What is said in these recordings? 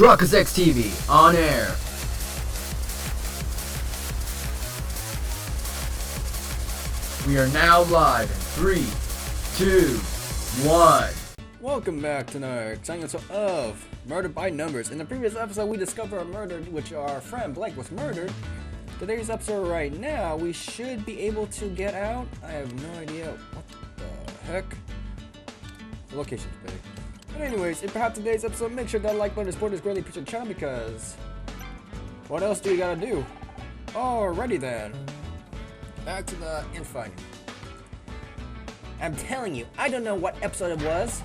Truckers X TV on air. We are now live in 3, 2, 1. Welcome back to another exciting episode of Murder by Numbers. In the previous episode, we discovered a murder which our friend Blake was murdered. Today's episode right now, we should be able to get out. I have no idea what the heck. The location's big. But anyways, if perhaps today's episode, make sure that like button is greatly appreciated the channel because what else do you gotta do? Alrighty then. Back to the infighting. I'm telling you, I don't know what episode it was.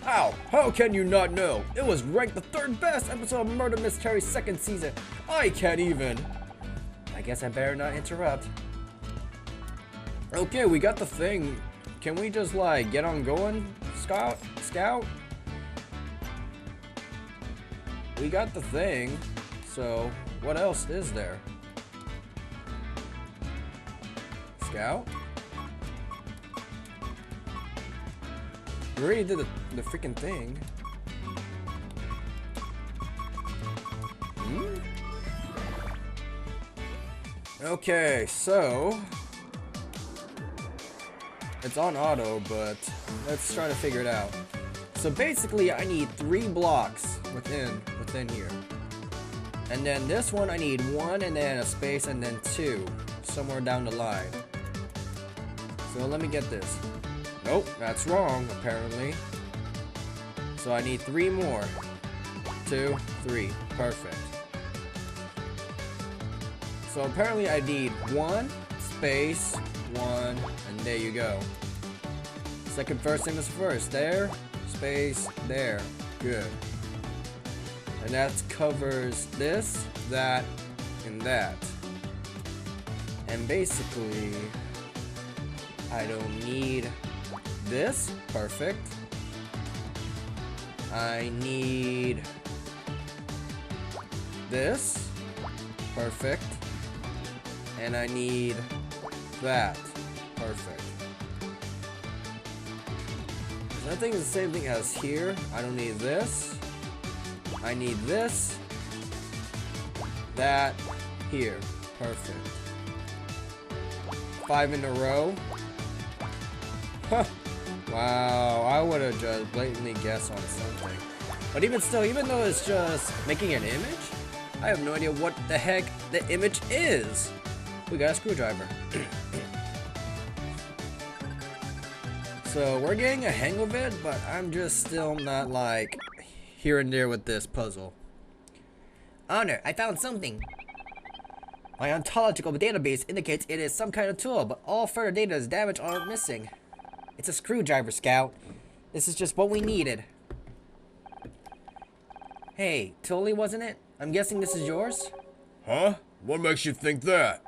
How can you not know? It was ranked the 3rd best episode of Murder Mystery 2nd season. I can't even. I guess I better not interrupt. Okay, we got the thing. Can we just like get on going, Scout? We got the thing. So what else is there? Scout? We already did the freaking thing. Okay, so it's on auto, but let's try to figure it out. So basically, I need 3 blocks within here, and then this one I need 1, and then a space, and then 2 somewhere down the line. So let me get this. Nope, that's wrong, apparently. So I need 3 more. 2, 3. Perfect. So apparently I need 1, space, 1, and there you go. First thing is first. There, space, there. Good. And that covers this, that, and that. And basically, I don't need this. Perfect. I need this. Perfect. And I need that. Perfect. So I think it's the same thing as here. I don't need this. I need this. That. Here. Perfect. 5 in a row. Huh. Wow, I would have just blatantly guessed on something. But even still, even though it's just making an image, I have no idea what the heck the image is. We got a screwdriver. So we're getting a hang of it, but I'm just still not like here and there with this puzzle. Honor, I found something. My ontological database indicates it is some kind of tool, but all further data is damaged or missing. It's a screwdriver, Scout. This is just what we needed. Hey, totally wasn't it? I'm guessing this is yours? Huh? What makes you think that?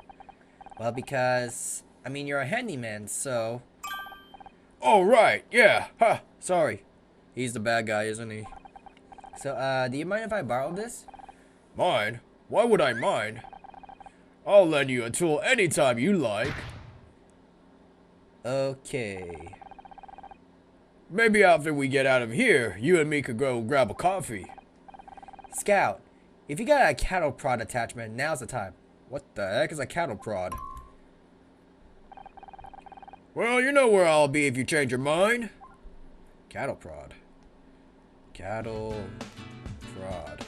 Well, because, I mean, you're a handyman, so... Oh, right, yeah, huh. Sorry. He's the bad guy, isn't he? So, do you mind if I borrow this? Mine? Why would I mind? I'll lend you a tool anytime you like. Okay. Maybe after we get out of here, you and me could go grab a coffee. Scout, if you got a cattle prod attachment, now's the time. What the heck is a cattle prod? Well, you know where I'll be if you change your mind. Cattle prod. Cattle prod.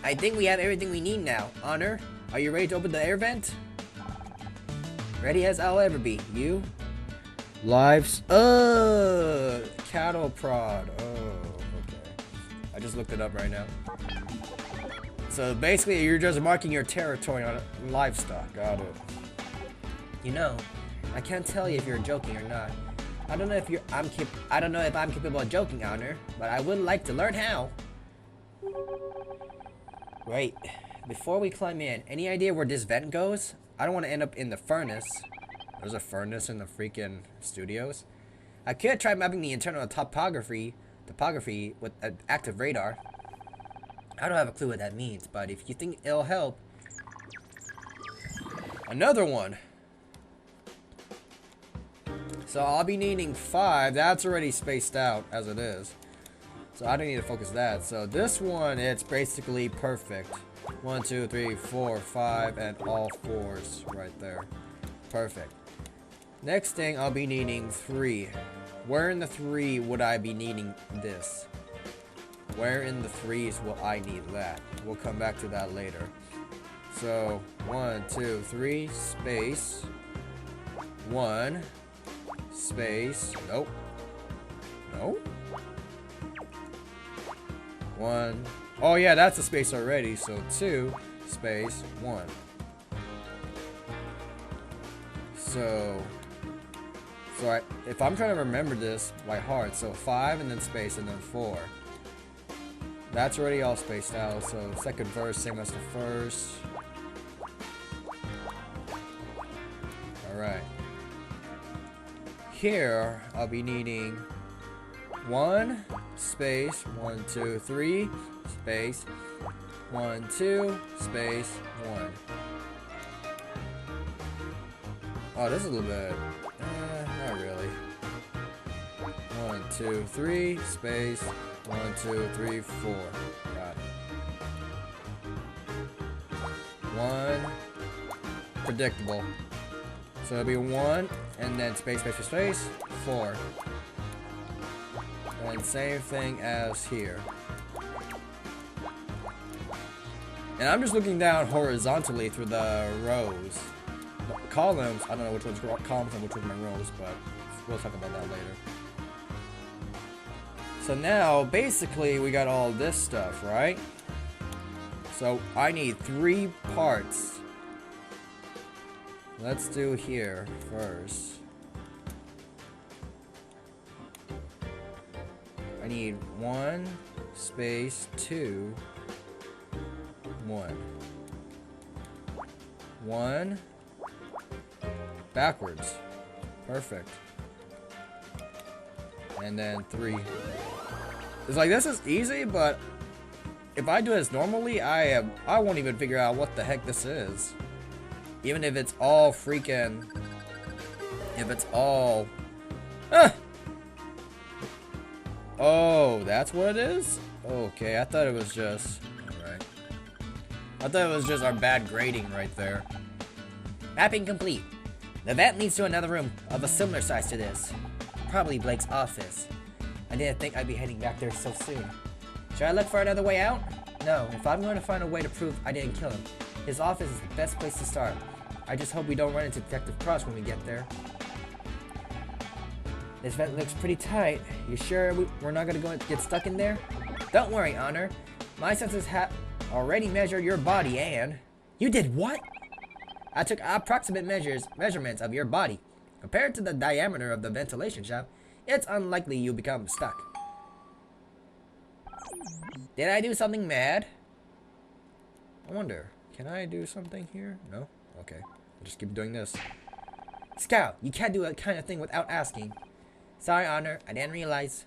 I think we have everything we need now. Honor, are you ready to open the air vent? Ready as I'll ever be. You? Lives. Cattle prod. Oh, okay. I just looked it up right now. So basically, you're just marking your territory on livestock. Got it. You know, I can't tell you if you're joking or not. I don't know if I'm capable of joking, Honor, but I would like to learn how. Wait, before we climb in, any idea where this vent goes? I don't want to end up in the furnace. There's a furnace in the freaking studios. I could try mapping the internal topography with an active radar. I don't have a clue what that means, but if you think it'll help. Another one. So I'll be needing 5. That's already spaced out as it is. So I don't need to focus that. So this one, it's basically perfect. 1, 2, 3, 4, 5, and all 4s right there. Perfect. Next thing, I'll be needing 3. Where in the 3 would I be needing this? Where in the 3s will I need that? We'll come back to that later. So 1, 2, 3, space. 1, space. Nope. Nope. 1. Oh yeah, that's a space already. So 2, space, 1. If I'm trying to remember this by heart, so 5 and then space and then 4. That's already all spaced out. So second verse, same as the first. Alright. Here, I'll be needing 1, space, 1, 2, 3, space, 1, 2, space, 1. Oh, this is a little bit. Not really. 1, 2, 3, space, 1, 2, 3, 4. Got it. 1. Predictable. So it'll be 1, and then space, space, space, 4. And same thing as here. And I'm just looking down horizontally through the rows. Columns, I don't know which one's columns and which one's my rows, but we'll talk about that later. So now, basically, we got all this stuff, right? So I need 3 parts. Let's do here first. I need 1, space, 2, 1. 1. Backwards. Perfect. And then 3. It's like, this is easy, but if I do this normally, I won't even figure out what the heck this is. Even if it's all freaking... If it's all... Ah! Oh, that's what it is? Okay, I thought it was just... Alright. I thought it was just our bad grading right there. Mapping complete. The vent leads to another room of a similar size to this. Probably Blake's office. I didn't think I'd be heading back there so soon. Should I look for another way out? No, if I'm going to find a way to prove I didn't kill him, his office is the best place to start. I just hope we don't run into Detective Cross when we get there. This vent looks pretty tight. You sure we're not going to get stuck in there? Don't worry, Honor. My senses have already measured your body and... You did what? I took approximate measurements of your body. Compared to the diameter of the ventilation shaft, it's unlikely you'll become stuck. Did I do something mad? I wonder, can I do something here? No? Okay. I'll just keep doing this. Scout, you can't do that kind of thing without asking. Sorry, Honor, I didn't realize.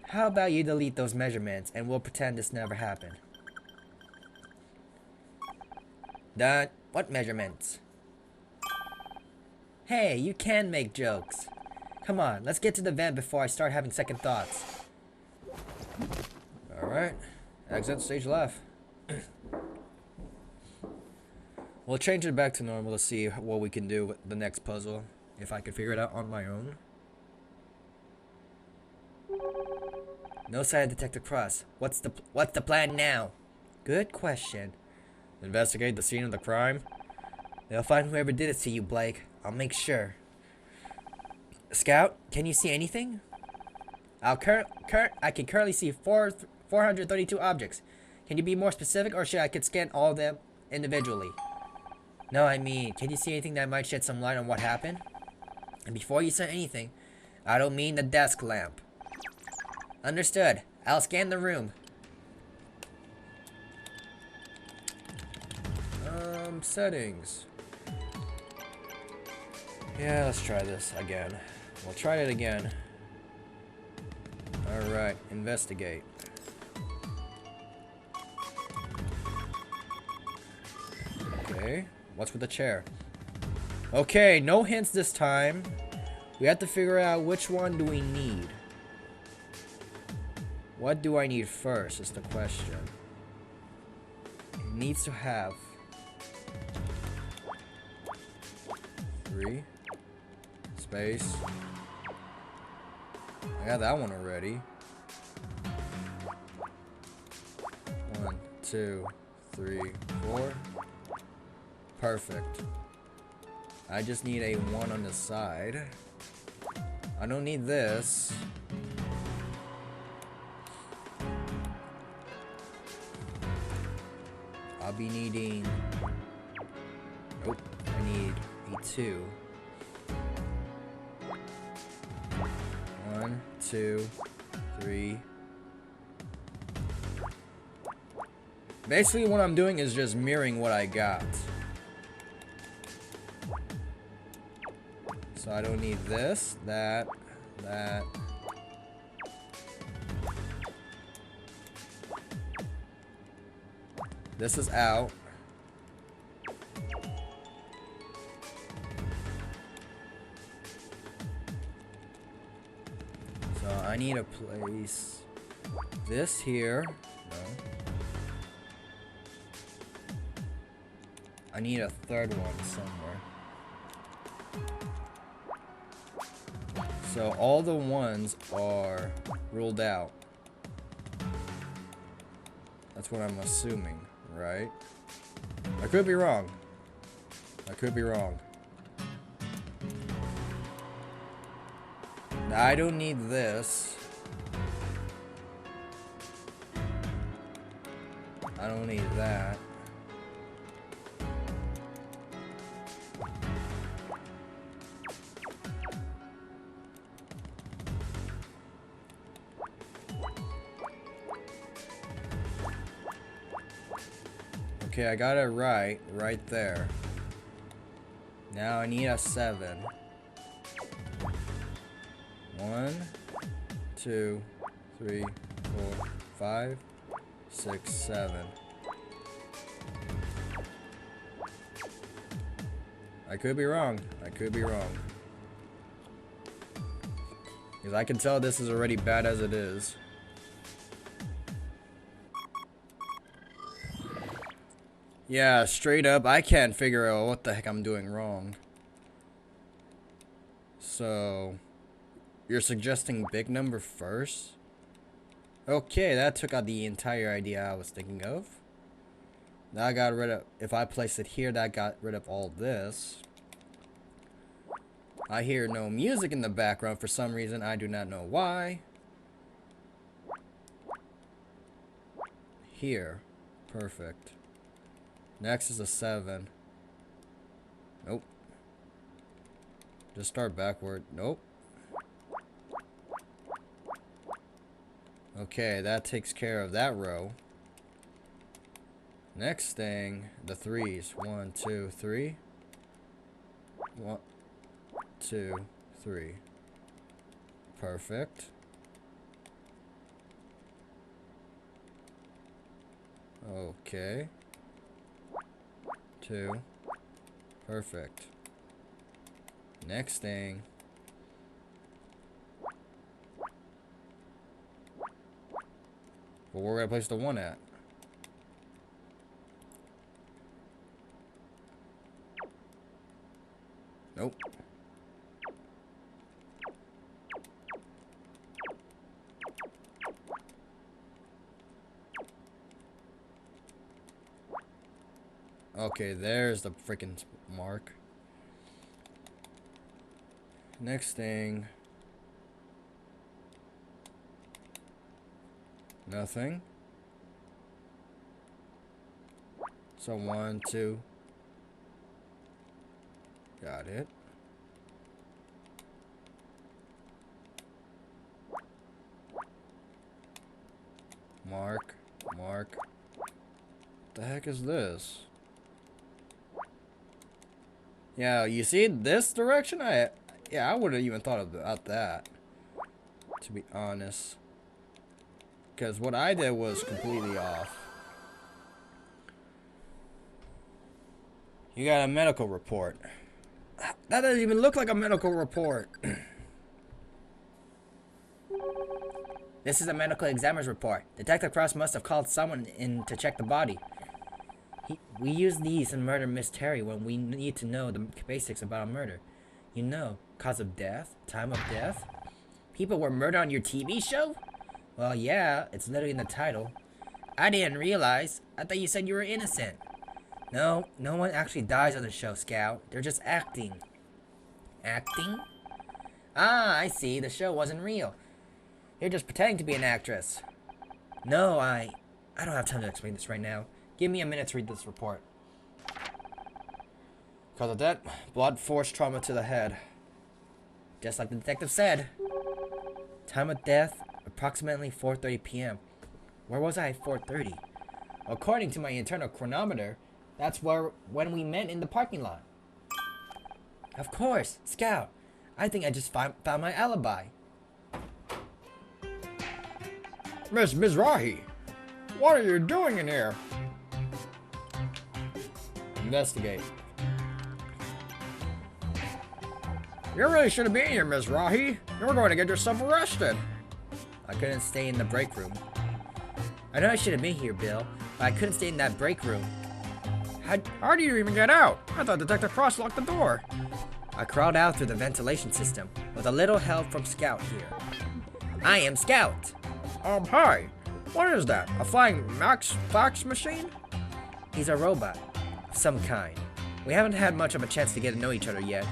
How about you delete those measurements and we'll pretend this never happened. Done. What measurements? Hey, you can make jokes. Come on, let's get to the vent before I start having second thoughts. Alright. Exit stage left. We'll change it back to normal to see what we can do with the next puzzle. If I can figure it out on my own. No sign of Detective Cross. What's the plan now? Good question. Investigate the scene of the crime. They'll find whoever did it to you, Blake. I'll make sure. Scout, can you see anything? I can currently see 432 objects. Can you be more specific, or should I scan all of them individually? No, I mean, can you see anything that might shed some light on what happened? And before you say anything, I don't mean the desk lamp. Understood. I'll scan the room. Settings. Yeah, let's try this again. We'll try it again. Alright, investigate. Okay, what's with the chair? Okay, no hints this time. We have to figure out which one do we need. What do I need first is the question. It needs to have 3 space. I got that one already. 1, 2, 3, 4. Perfect. I just need a 1 on the side. I don't need this. I'll be needing... Nope. I need a 2. 1, 2, 3. Basically what I'm doing is just mirroring what I got. So I don't need this, that. This is out. So I need to place this here. No. I need a third one somewhere. So all the ones are ruled out. That's what I'm assuming, right? I could be wrong. I could be wrong. Now, I don't need this. I don't need that. Okay, I got it right there. Now I need a 7. 1, 2, 3, 4, 5, 6, 7. I could be wrong. I could be wrong. Because I can tell this is already bad as it is. Yeah, straight up, I can't figure out what the heck I'm doing wrong. So, you're suggesting big number first? Okay, that took out the entire idea I was thinking of. That got rid of, if I place it here, that got rid of all this. I hear no music in the background for some reason, I do not know why. Here, perfect. Next is a 7. Nope. Just start backward. Nope. Okay, that takes care of that row. Next thing, the 3s. 1, 2, 3. 1, 2, 3. Perfect. Okay. 2. Perfect. Next thing. Well, where would I place the 1 at? Nope. Okay, there's the freaking mark. Next thing. Nothing. So 1, 2. Got it. Mark. Mark. What the heck is this? Yeah, you see this direction? I wouldn't even thought about that, to be honest. Because what I did was completely off. You got a medical report. That doesn't even look like a medical report. This is a medical examiner's report. Detective Cross must have called someone in to check the body. We use these in Murder Mystery when we need to know the basics about a murder. You know, cause of death, time of death. People were murdered on your TV show? Well, yeah, it's literally in the title. I didn't realize. I thought you said you were innocent. No, no one actually dies on the show, Scout. They're just acting. Acting? Ah, I see. The show wasn't real. You're just pretending to be an actress. No, I don't have time to explain this right now. Give me a minute to read this report. Cause of that, blood force trauma to the head. Just like the detective said. Time of death, approximately 4:30 p.m. Where was I at 4:30? According to my internal chronometer, that's when we met in the parking lot. Of course, Scout. I think I just found my alibi. Miss Mizrahi, what are you doing in here? Investigate. You really shouldn't be in here, Miss Rahi. You're going to get yourself arrested. I couldn't stay in the break room. I know I should have been here, Bill, but I couldn't stay in that break room. How do you even get out? I thought Detective Cross locked the door. I crawled out through the ventilation system, with a little help from Scout here. I am Scout! Hi. What is that? A flying fax machine? He's a robot, of some kind. We haven't had much of a chance to get to know each other yet.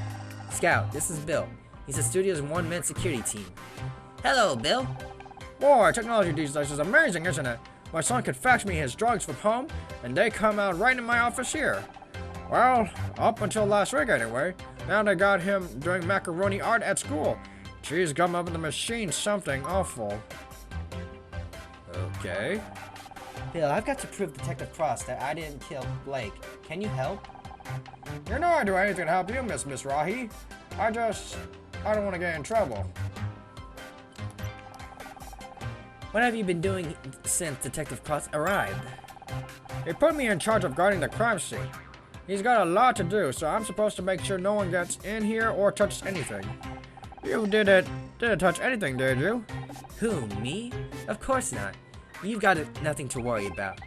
Scout, this is Bill. He's the studio's one-man security team. Hello, Bill. Boy, technology these days is amazing, isn't it? My son could fax me his drawings from home, and they come out right in my office here. Well, up until last week anyway. Now they got him doing macaroni art at school. She's come up with the machine something awful. Okay. Bill, I've got to prove Detective Cross that I didn't kill Blake. Can you help? You know I'd do anything to help you, Miss Rahi. I don't want to get in trouble. What have you been doing since Detective Cross arrived? He put me in charge of guarding the crime scene. He's got a lot to do, so I'm supposed to make sure no one gets in here or touches anything. You didn't touch anything, did you? Who, me? Of course not. You've got nothing to worry about.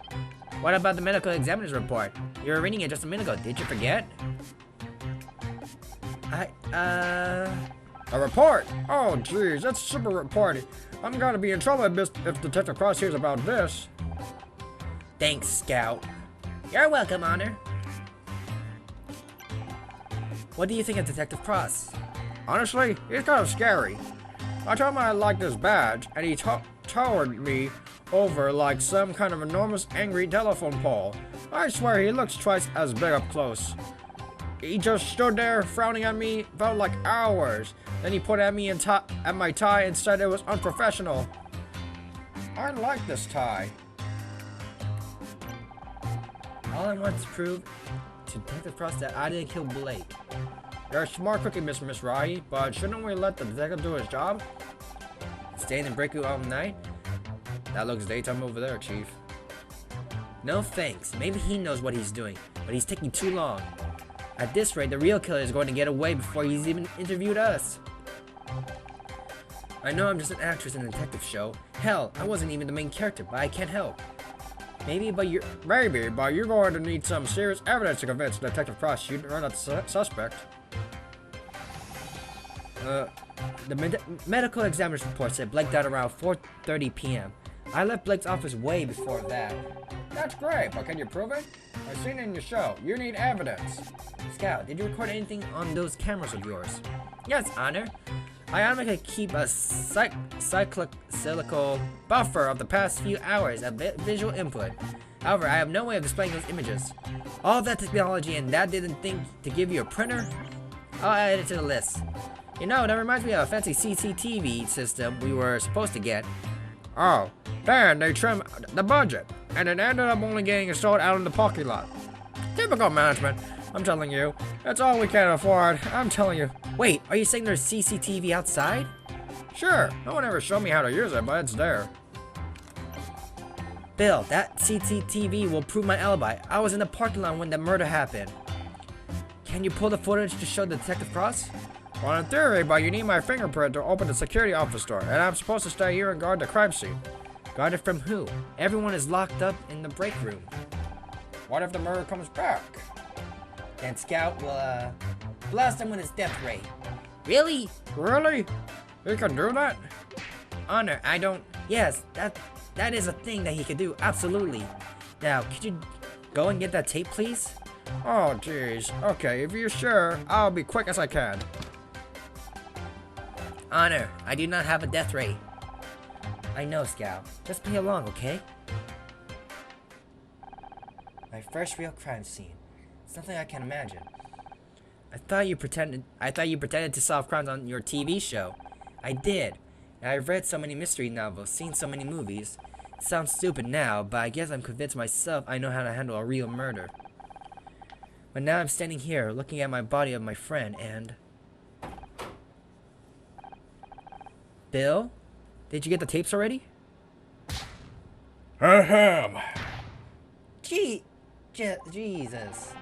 What about the medical examiner's report? You were reading it just a minute ago. Did you forget? A report? Oh, jeez, that's a super report. I'm gonna be in trouble if Detective Cross hears about this. Thanks, Scout. You're welcome, Honor. What do you think of Detective Cross? Honestly, he's kind of scary. I told him I liked his badge, and he towered me over like some kind of enormous angry telephone pole. I swear he looks twice as big up close. He just stood there frowning at me, felt like hours. Then he put at me at my tie and said it was unprofessional. I like this tie. All I want to prove to Detective Cross that I didn't kill Blake. You're a smart cookie, Miss Rahi, but shouldn't we let the detective do his job? Stay in the break room all night? That looks daytime over there, Chief. No thanks. Maybe he knows what he's doing, but he's taking too long. At this rate, the real killer is going to get away before he's even interviewed us. I know I'm just an actress in a detective show. Hell, I wasn't even the main character, but I can't help. Maybe, but you're going to need some serious evidence to convince Detective Cross you're not the suspect. The medical examiner's report said Blake died around 4:30 p.m. I left Blake's office way before that. That's great, but can you prove it? I've seen it in your show. You need evidence. Scout, did you record anything on those cameras of yours? Yes, Honor. I automatically keep a cyclical buffer of the past few hours of visual input. However, I have no way of displaying those images. All that technology and that didn't think to give you a printer? I'll add it to the list. You know, that reminds me of a fancy CCTV system we were supposed to get. Oh, then they trimmed the budget, and it ended up only getting installed out in the parking lot. Typical management, I'm telling you. That's all we can afford, I'm telling you. Wait, are you saying there's CCTV outside? Sure, no one ever showed me how to use it, but it's there. Bill, that CCTV will prove my alibi. I was in the parking lot when the murder happened. Can you pull the footage to show the Detective Cross? Well, in theory, but you need my fingerprint to open the security office door, and I'm supposed to stay here and guard the crime scene. Guarded from who? Everyone is locked up in the break room. What if the murderer comes back? Then Scout will, blast him with his death ray. Really? Really? He can do that? Honor, I don't... Yes, that is a thing that he could do, absolutely. Now, could you go and get that tape, please? Oh, jeez. Okay, if you're sure, I'll be quick as I can. Honor, I do not have a death ray. I know, Scout. Just play along, okay? My first real crime scene. Something I can imagine. I thought you pretended to solve crimes on your TV show. I did. And I've read so many mystery novels, seen so many movies. It sounds stupid now, but I guess I'm convinced myself I know how to handle a real murder. But now I'm standing here, looking at my body of my friend, and... Bill? Did you get the tapes already? Ahem. Jesus.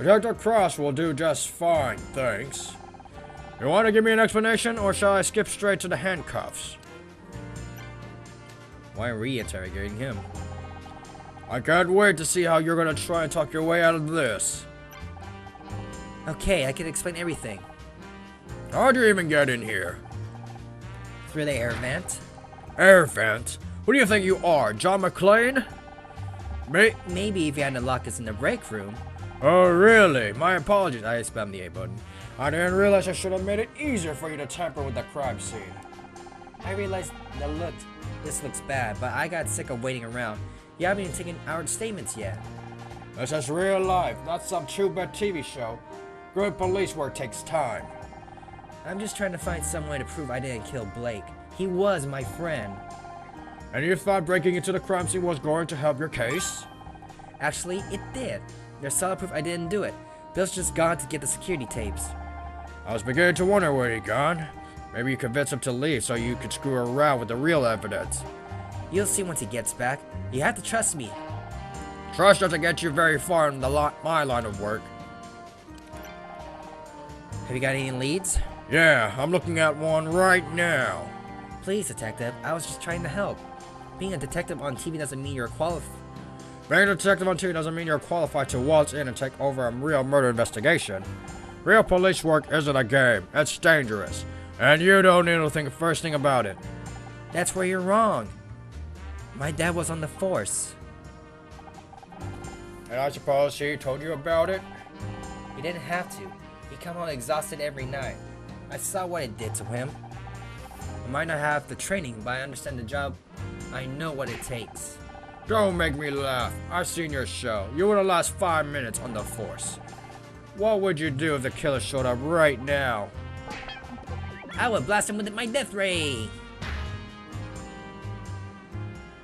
Dr. Cross will do just fine, thanks. You want to give me an explanation, or shall I skip straight to the handcuffs? Why re-interrogating him? I can't wait to see how you're gonna try and talk your way out of this. Okay, I can explain everything. How'd you even get in here? Through the air vent. Air vent? Who do you think you are, John McClane? Maybe if you hadn't locked us in the break room. Oh, really? My apologies. I spammed the A button. I didn't realize I should have made it easier for you to tamper with the crime scene. I realized this looks bad, but I got sick of waiting around. You haven't even taken our statements yet. This is real life, not some two-bit TV show. Good police work takes time. I'm just trying to find some way to prove I didn't kill Blake. He was my friend. And you thought breaking into the crime scene was going to help your case? Actually, it did. There's solid proof I didn't do it. Bill's just gone to get the security tapes. I was beginning to wonder where he'd gone. Maybe you convinced him to leave so you could screw around with the real evidence. You'll see once he gets back. You have to trust me. Trust doesn't get you very far in my line of work. Have you got any leads? Yeah, I'm looking at one right now. Please, detective. I was just trying to help. Being a detective on TV doesn't mean you're qualified. Being a detective on TV doesn't mean you're qualified to waltz in and take over a real murder investigation. Real police work isn't a game. It's dangerous. And you don't need to think first thing about it. That's where you're wrong. My dad was on the force. And I suppose he told you about it? He didn't have to. He'd come home exhausted every night. I saw what it did to him. I might not have the training, but I understand the job. I know what it takes. Don't make me laugh. I've seen your show. You would have lost 5 minutes on the force. What would you do if the killer showed up right now? I would blast him with my death ray.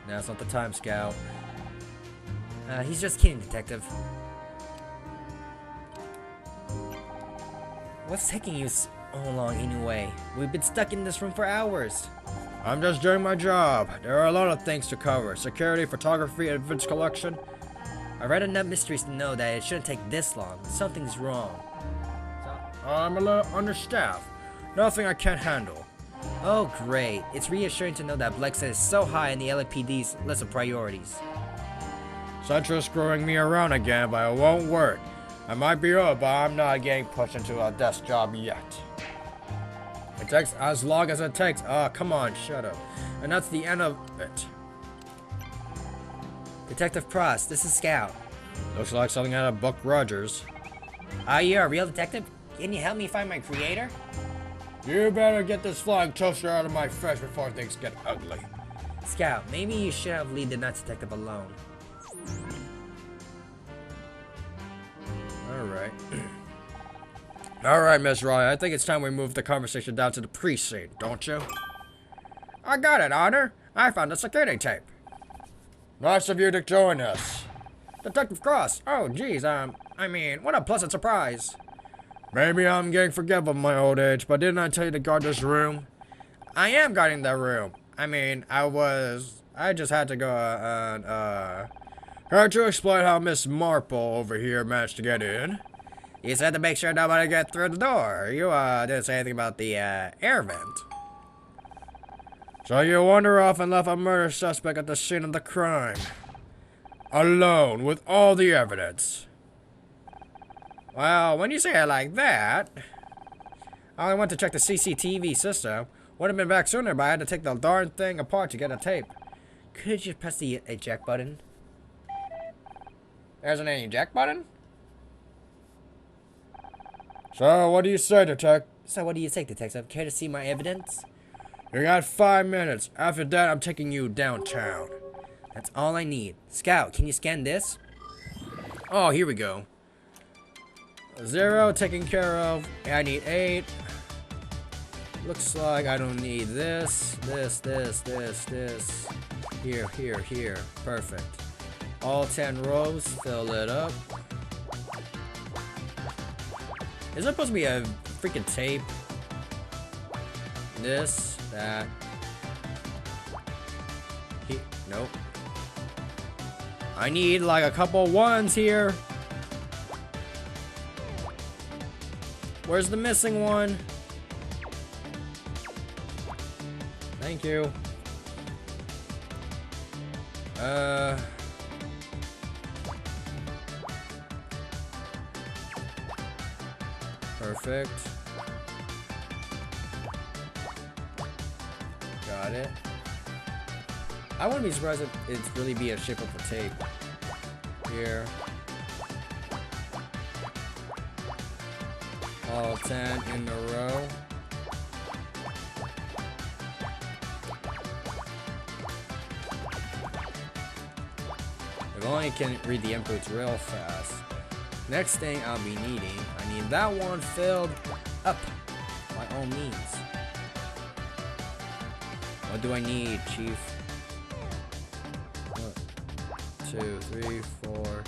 Now's not the time, Scout. He's just kidding, detective. What's taking you so long anyway? We've been stuck in this room for hours. I'm just doing my job. There are a lot of things to cover. Security, photography, evidence collection. I read enough mysteries to know that it shouldn't take this long. Something's wrong. I'm a little understaffed. Nothing I can't handle. Oh, great. It's reassuring to know that Blake is so high in the LAPD's list of priorities. Central's screwing me around again, but it won't work. I might be up, but I'm not getting pushed into a desk job yet. It takes as long as it takes. Come on, shut up. And that's the end of it. Detective Pross, this is Scout. Looks like something out of Buck Rogers. Are you a real detective? Can you help me find my creator? You better get this flying toaster out of my face before things get ugly. Scout, maybe you should have leave the night detective alone. Alright. Alright, Miss Roy, I think it's time we move the conversation down to the precinct, don't you? I got it, Honor. I found the security tape. Nice of you to join us. Detective Cross. Oh, geez, I mean, what a pleasant surprise. Maybe I'm getting forgetful of my old age, but didn't I tell you to guard this room? I am guarding that room. I mean, I just had to go, Can't you explain how Miss Marple over here managed to get in? You said to make sure nobody get through the door. You didn't say anything about the air vent. So you wander off and left a murder suspect at the scene of the crime. Alone with all the evidence. Well, when you say it like that, I only went to check the CCTV system. Would have been back sooner, but I had to take the darn thing apart to get a tape. Could you press the eject button? There's an eject button? So, what do you say, detective? So what do you say, detective? Care to see my evidence? You got 5 minutes. After that, I'm taking you downtown. That's all I need. Scout, can you scan this? Oh, here we go. 0 taken care of. I need 8. Looks like I don't need this. Here. Perfect. All 10 rows. Fill it up. Is there supposed to be a freaking tape? This, that. Nope. I need like a couple ones here. Where's the missing one? Thank you. Perfect. Got it. I wouldn't be surprised if it's really be a shape of a tape. Here. All 10 in a row. If only I can read the inputs real fast. Next thing I'll be needing, I need that one filled up by all means. What do I need, Chief? 1, 2, 3, 4.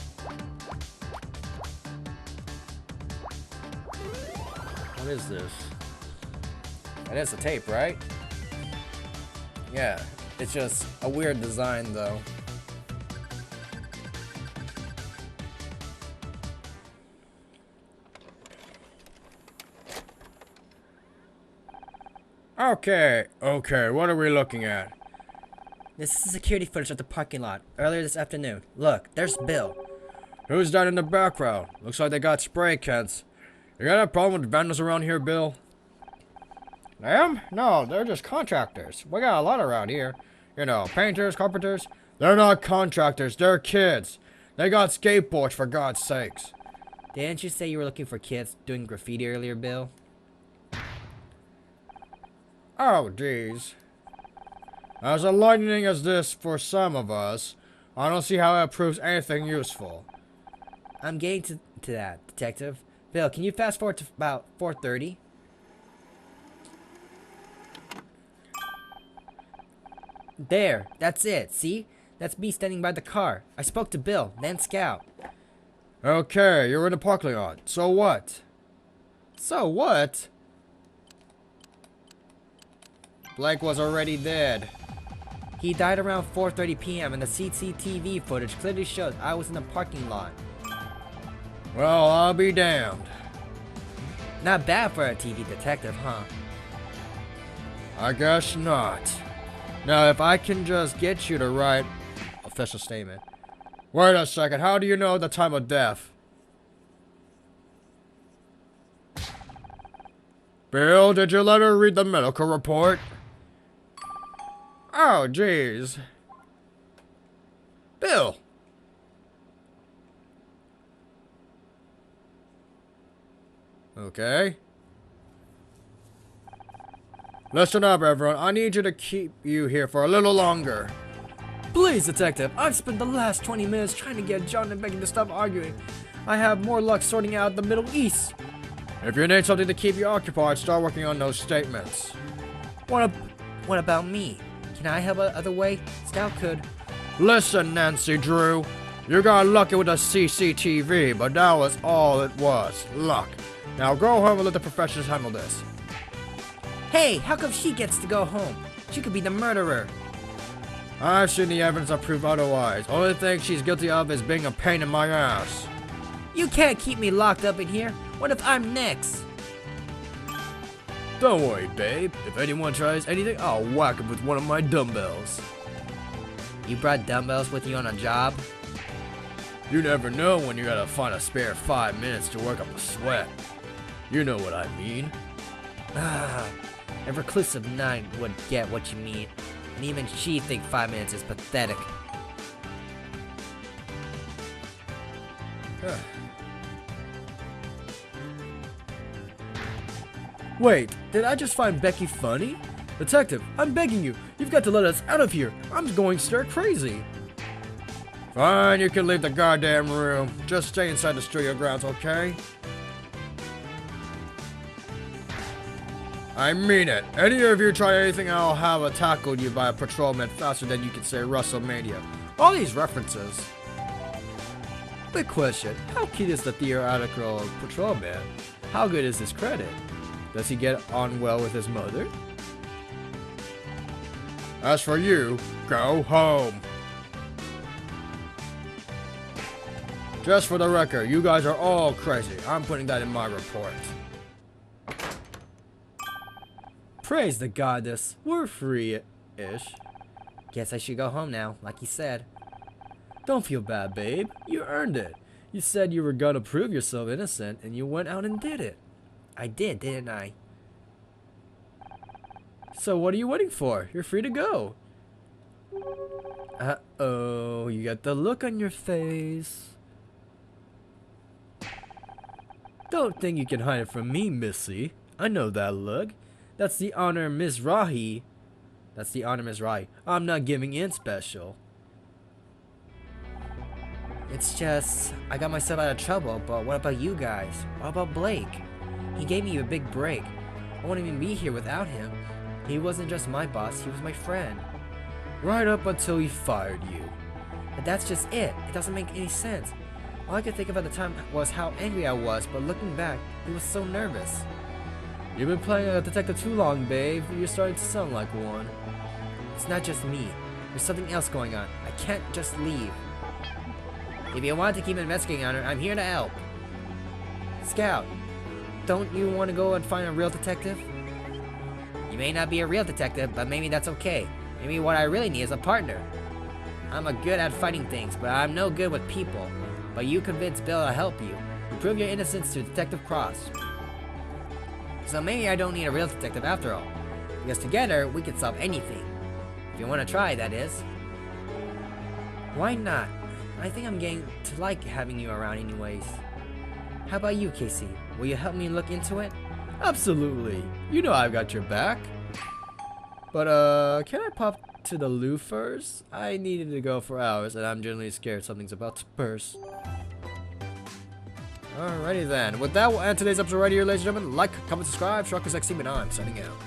What is this? That is a tape, right? Yeah, it's just a weird design though. Okay, what are we looking at? This is security footage of the parking lot earlier this afternoon. Look, there's Bill. Who's that in the background? Looks like they got spray cans. You got a problem with vandals around here, Bill? Them? No, they're just contractors. We got a lot around here. You know, painters, carpenters. They're not contractors, they're kids. They got skateboards, for God's sakes. Didn't you say you were looking for kids doing graffiti earlier, Bill? Oh, geez. As enlightening as this for some of us, I don't see how it proves anything useful. I'm getting to that, Detective. Bill, can you fast forward to about 4:30? There, that's it. See? That's me standing by the car. I spoke to Bill, then Scout. Okay, you're in the parking lot. So what? So what? Blake was already dead. He died around 4:30 p.m. and the CCTV footage clearly shows I was in the parking lot. Well, I'll be damned. Not bad for a TV detective, huh? I guess not. Now, if I can just get you to write official statement. Wait a second, how do you know the time of death? Bill, did you let her read the medical report? Oh, jeez. Bill! Okay. Listen up, everyone. I need you to keep you here for a little longer. Please, Detective. I've spent the last 20 minutes trying to get John and Becky to stop arguing. I have more luck sorting out the Middle East. If you need something to keep you occupied, start working on those statements. What about me? Can I help other way? Scout could. Listen, Nancy Drew. You got lucky with the CCTV, but that was all it was. Luck. Now go home and let the professionals handle this. Hey, how come she gets to go home? She could be the murderer. I've seen the evidence that prove otherwise. Only thing she's guilty of is being a pain in my ass. You can't keep me locked up in here. What if I'm next? Don't worry, babe. If anyone tries anything, I'll whack him with one of my dumbbells. You brought dumbbells with you on a job? You never know when you gotta find a spare 5 minutes to work up a sweat. You know what I mean. Ah, a reclusive knight would get what you mean. And even she thinks 5 minutes is pathetic. Wait, did I just find Becky funny? Detective, I'm begging you. You've got to let us out of here. I'm going stir crazy. Fine, you can leave the goddamn room. Just stay inside the studio grounds, okay? I mean it. Any of you try anything, I'll have a tackled you by a patrolman faster than you can say WrestleMania. All these references. Big question. How cute is the theoretical patrolman? How good is his credit? Does he get on well with his mother? As for you, go home. Just for the record, you guys are all crazy. I'm putting that in my report. Praise the goddess. We're free-ish. Guess I should go home now, like you said. Don't feel bad, babe. You earned it. You said you were gonna prove yourself innocent, and you went out and did it. I did, didn't I? So what are you waiting for? You're free to go. Uh-oh, you got the look on your face. Don't think you can hide it from me, Missy. I know that look. That's the honor, Miss Rahi. That's the honor, Miss Rahi. I'm not giving in special. It's just, I got myself out of trouble, but what about you guys? What about Blake? He gave me a big break. I wouldn't even be here without him. He wasn't just my boss, he was my friend. Right up until he fired you. But that's just it. It doesn't make any sense. All I could think of at the time was how angry I was, but looking back, he was so nervous. You've been playing a detective too long, babe. You're starting to sound like one. It's not just me. There's something else going on. I can't just leave. If you want to keep investigating on her, I'm here to help. Scout, don't you want to go and find a real detective? You may not be a real detective, but maybe that's okay. Maybe what I really need is a partner. I'm a good at fighting things, but I'm no good with people. But you convince Bill to help you. You prove your innocence to Detective Cross. So maybe I don't need a real detective after all. Because together, we can solve anything. If you want to try, that is. Why not? I think I'm getting to like having you around anyways. How about you, Casey? Will you help me look into it? Absolutely. You know I've got your back. But, can I pop to the loo first? I needed to go for hours, and I'm generally scared something's about to burst. Alrighty then. With that, we'll end today's episode right here, ladies and gentlemen. Like, comment, subscribe. Sharkus XC, and I'm signing out.